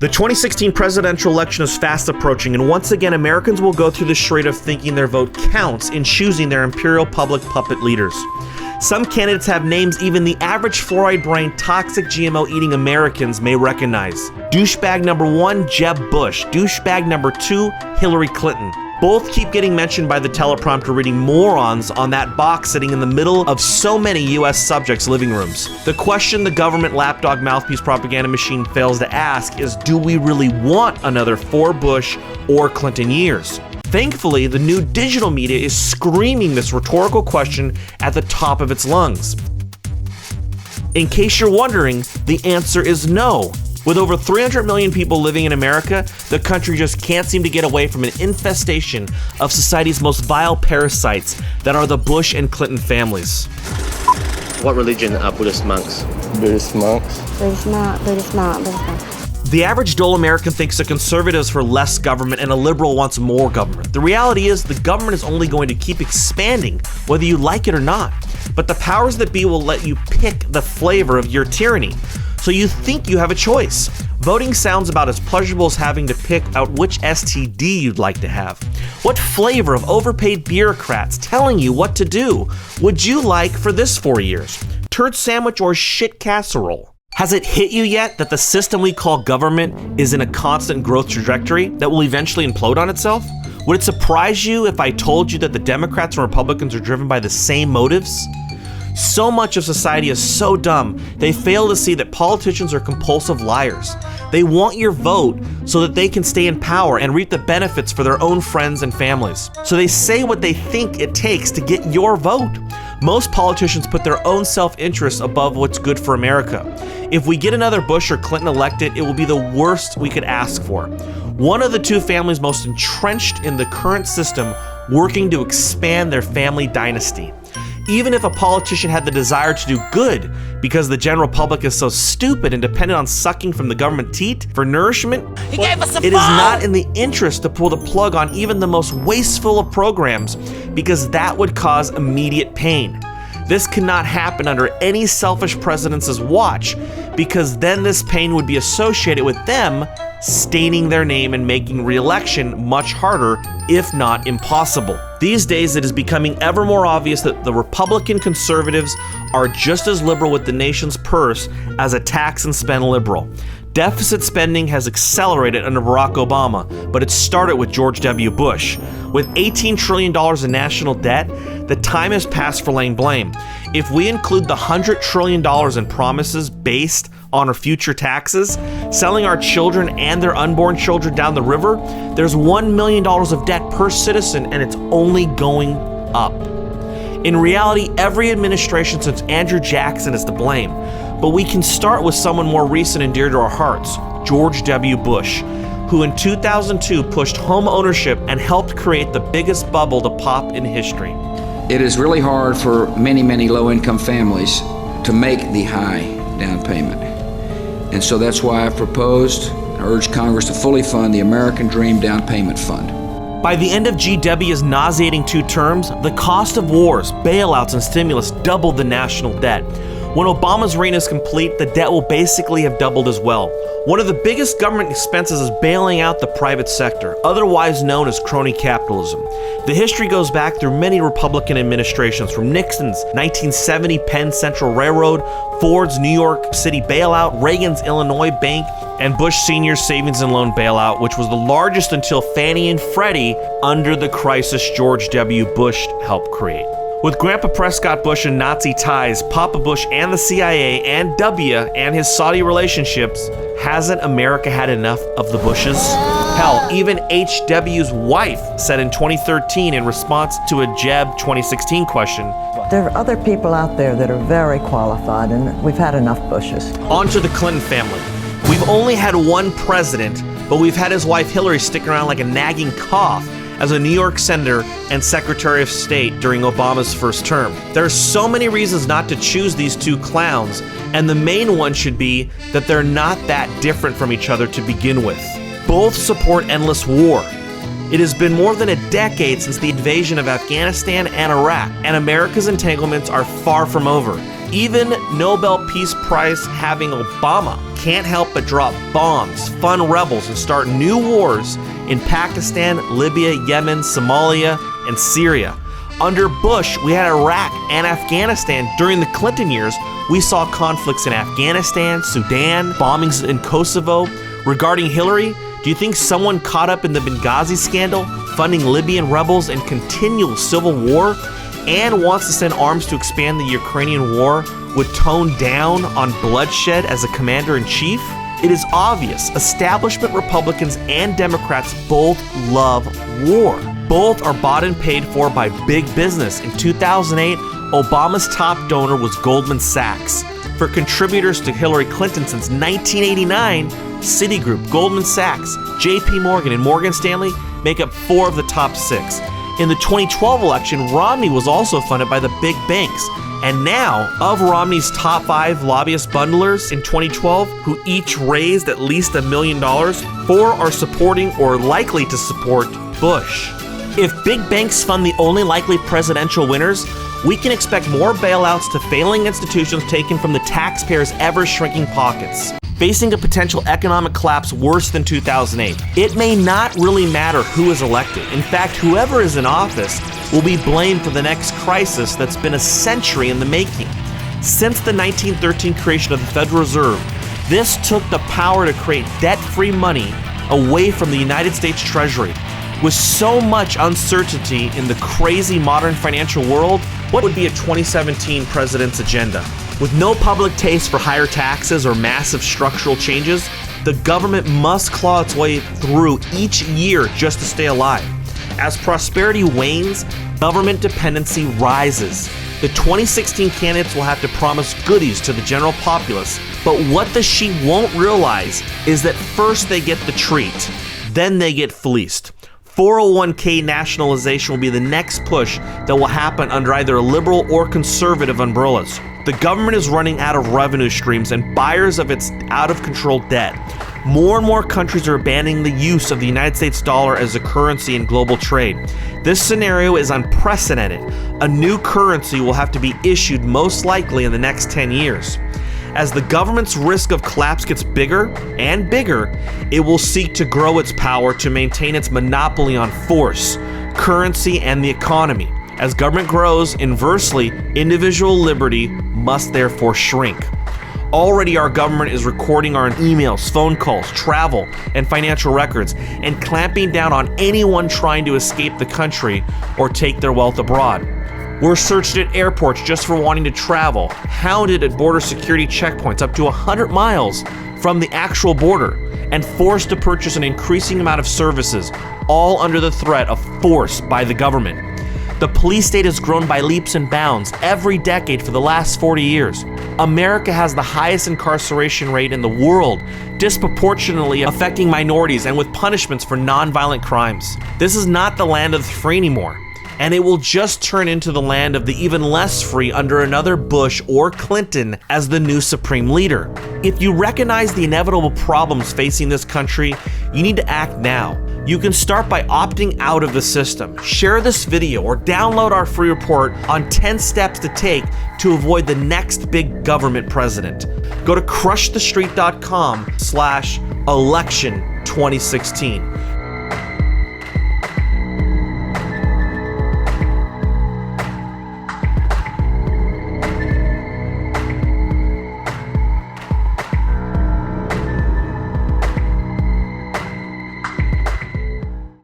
The 2016 presidential election is fast approaching, and once again, Americans will go through the charade of thinking their vote counts in choosing their imperial public puppet leaders. Some candidates have names even the average fluoride-brained, toxic GMO-eating Americans may recognize. Douchebag number 1, Jeb Bush. Douchebag number 2, Hillary Clinton. Both keep getting mentioned by the teleprompter reading morons on that box sitting in the middle of so many US subjects' living rooms. The question the government lapdog mouthpiece propaganda machine fails to ask is, do we really want another 4 Bush or Clinton years? Thankfully, the new digital media is screaming this rhetorical question at the top of its lungs. In case you're wondering, the answer is no. With over 300 million people living in America, the country just can't seem to get away from an infestation of society's most vile parasites that are the Bush and Clinton families. What religion are Buddhist monks? Buddhist monks. Buddhist monk. The average dull American thinks the conservatives for less government and a liberal wants more government. The reality is the government is only going to keep expanding, whether you like it or not. But the powers that be will let you pick the flavor of your tyranny. So you think you have a choice. Voting sounds about as pleasurable as having to pick out which STD you'd like to have. What flavor of overpaid bureaucrats telling you what to do would you like for this 4 years? Turd sandwich or shit casserole? Has it hit you yet that the system we call government is in a constant growth trajectory that will eventually implode on itself? Would it surprise you if I told you that the Democrats and Republicans are driven by the same motives? So much of society is so dumb, they fail to see that politicians are compulsive liars. They want your vote so that they can stay in power and reap the benefits for their own friends and families. So they say what they think it takes to get your vote. Most politicians put their own self-interest above what's good for America. If we get another Bush or Clinton elected, it will be the worst we could ask for. One of the two families most entrenched in the current system, working to expand their family dynasty. Even if a politician had the desire to do good because the general public is so stupid and dependent on sucking from the government teat for nourishment, it is not in the interest to pull the plug on even the most wasteful of programs because that would cause immediate pain. This cannot happen under any selfish president's watch because then this pain would be associated with them staining their name and making re-election much harder, if not impossible. These days, it is becoming ever more obvious that the Republican conservatives are just as liberal with the nation's purse as a tax and spend liberal. Deficit spending has accelerated under Barack Obama, but it started with George W. Bush. With $18 trillion in national debt, the time has passed for laying blame. If we include the $100 trillion in promises based on our future taxes, selling our children and their unborn children down the river, there's $1 million of debt per citizen, and it's only going up. In reality, every administration since Andrew Jackson is to blame, but we can start with someone more recent and dear to our hearts, George W. Bush, who in 2002 pushed home ownership and helped create the biggest bubble to pop in history. It is really hard for many low-income families to make the high down payment. And so that's why I proposed and urged Congress to fully fund the American Dream Down Payment Fund. By the end of GW's nauseating 2 terms, the cost of wars, bailouts, and stimulus doubled the national debt. When Obama's reign is complete, the debt will basically have doubled as well. One of the biggest government expenses is bailing out the private sector, otherwise known as crony capitalism. The history goes back through many Republican administrations, from Nixon's 1970 Penn Central Railroad, Ford's New York City bailout, Reagan's Illinois Bank, and Bush Sr.'s savings and loan bailout, which was the largest until Fannie and Freddie under the crisis George W. Bush helped create. With Grandpa Prescott Bush and Nazi ties, Papa Bush and the CIA, and W and his Saudi relationships, hasn't America had enough of the Bushes? Hell, even HW's wife said in 2013 in response to a Jeb 2016 question, there are other people out there that are very qualified, and we've had enough Bushes. On to the Clinton family. We've only had one president, but we've had his wife Hillary stick around like a nagging cough as a New York senator and Secretary of State during Obama's first term. There are so many reasons not to choose these two clowns, and the main one should be that they're not that different from each other to begin with. Both support endless war. It has been more than a decade since the invasion of Afghanistan and Iraq, and America's entanglements are far from over. Even Nobel Peace Prize having Obama can't help but drop bombs, fund rebels, and start new wars in Pakistan, Libya, Yemen, Somalia, and Syria. Under Bush, we had Iraq and Afghanistan. During the Clinton years, we saw conflicts in Afghanistan, Sudan, bombings in Kosovo. Regarding Hillary, do you think someone caught up in the Benghazi scandal, funding Libyan rebels and continual civil war, and wants to send arms to expand the Ukrainian war, would tone down on bloodshed as a commander-in-chief? It is obvious establishment Republicans and Democrats both love war. Both are bought and paid for by big business. In 2008, Obama's top donor was Goldman Sachs. For contributors to Hillary Clinton since 1989, Citigroup, Goldman Sachs, JP Morgan, and Morgan Stanley make up 4 of the top 6. In the 2012 election, Romney was also funded by the big banks. And now, of Romney's top 5 lobbyist bundlers in 2012, who each raised at least $1 million, 4 are supporting or likely to support Bush. If big banks fund the only likely presidential winners, we can expect more bailouts to failing institutions taken from the taxpayers' ever-shrinking pockets. Facing a potential economic collapse worse than 2008, it may not really matter who is elected. In fact, whoever is in office will be blamed for the next crisis that's been a century in the making. Since the 1913 creation of the Federal Reserve, this took the power to create debt-free money away from the United States Treasury. With so much uncertainty in the crazy modern financial world, what would be a 2017 president's agenda? With no public taste for higher taxes or massive structural changes, the government must claw its way through each year just to stay alive. As prosperity wanes, government dependency rises. The 2016 candidates will have to promise goodies to the general populace, but what the sheep won't realize is that first they get the treat, then they get fleeced. 401k nationalization will be the next push that will happen under either liberal or conservative umbrellas. The government is running out of revenue streams and buyers of its out-of-control debt. More and more countries are abandoning the use of the United States dollar as a currency in global trade. This scenario is unprecedented. A new currency will have to be issued most likely in the next 10 years. As the government's risk of collapse gets bigger and bigger, it will seek to grow its power to maintain its monopoly on force, currency, and the economy. As government grows, inversely, individual liberty must therefore shrink. Already our government is recording our emails, phone calls, travel, and financial records, and clamping down on anyone trying to escape the country or take their wealth abroad. We're searched at airports just for wanting to travel, hounded at border security checkpoints up to 100 miles from the actual border, and forced to purchase an increasing amount of services, all under the threat of force by the government. The police state has grown by leaps and bounds every decade for the last 40 years. America has the highest incarceration rate in the world, disproportionately affecting minorities and with punishments for nonviolent crimes. This is not the land of the free anymore, and it will just turn into the land of the even less free under another Bush or Clinton as the new supreme leader. If you recognize the inevitable problems facing this country, you need to act now. You can start by opting out of the system. Share this video or download our free report on 10 steps to take to avoid the next big government president. Go to crushthestreet.com/election2016.